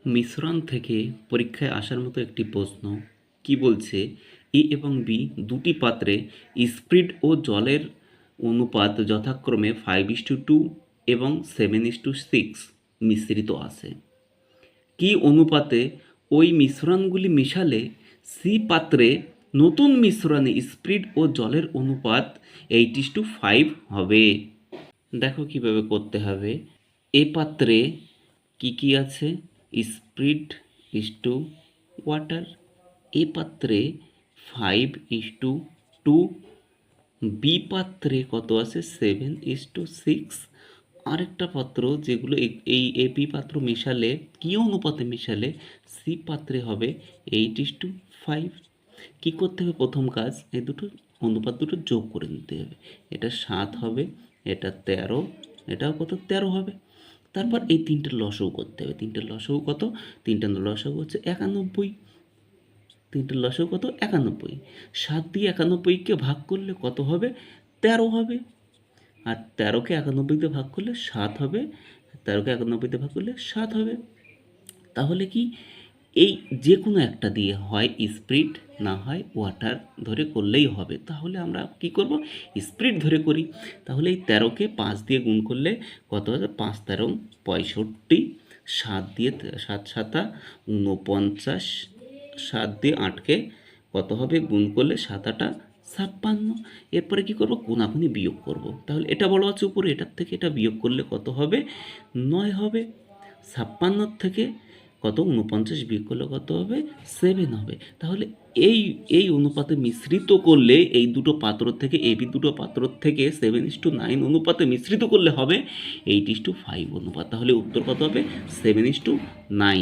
মিশ্রণ থেকে পরীক্ষায় আসার মতো একটি প্রশ্ন কি বলছে, এ এবং বি দুটি পাত্রে স্পিরিট ও জলের অনুপাত যথাক্রমে 5:2 এবং 7:6 মিশ্রিত আছে। কি অনুপাতে ওই মিশ্রণগুলি মেশালে সি পাত্রে নতুন মিশ্রণে স্পিরিট ও জলের অনুপাত 8:5 হবে। দেখো কিভাবে করতে হবে। এ পাত্রে কি কি আছে? Spirit is to water. এ পাত্রে 5:2। বি পাত্রে কত আছে? 7:6। আরেকটা পাত্র যেগুলো এই এ বি পাত্র মেশালে কি অনুপাতে মেশালে সি পাত্রে হবে 8:5। কি করতে হবে? প্রথম কাজ, এই দুটো অনুপাত দুটো যোগ করে নিতে হবে। এটা 7 হবে, এটা 13, এটাও কত? 13 হবে। তারপর এই তিনটের লসাগু করতে হবে। তিনটের লসাগু কত? তিনটের লসাগু হচ্ছে 91। তিনটের লসাগু কত? 91। 7 দিয়ে 91কে ভাগ করলে কত হবে? 13 হবে। আর 13কে 91 দিয়ে ভাগ করলে 7 হবে। 13কে 91 দিয়ে ভাগ করলে 7 হবে। তাহলে কি এই যে কোনো একটা দিয়ে হয় স্পিরিট না হয় ওয়াটার ধরে করলেই হবে। তাহলে আমরা কি করব? স্পিরিট ধরে করি। তাহলে এই 13কে 5 দিয়ে গুণ করলে কত হবে? 5 13 65। 7 দিয়ে 7 7 49। 7 দিয়ে 8কে কত হবে? গুণ করলে 7 8 56। এরপরে কি করব? কোনাকুনি বিয়োগ করব। তাহলে এটা বড় আছে উপরে, এটার থেকে এটা বিয়োগ করলে কত হবে? 9 হবে। 56 থেকে কত? 49 বিয়োগ করলে কত হবে? 7 হবে। তাহলে এই এই অনুপাতে মিশ্রিত করলে এই দুটো পাত্র থেকে এবি দুটো পাত্র থেকে 7:9 অনুপাতে মিশ্রিত করলে হবে 8:5 অনুপাত। তাহলে উত্তর কত হবে? 7:9।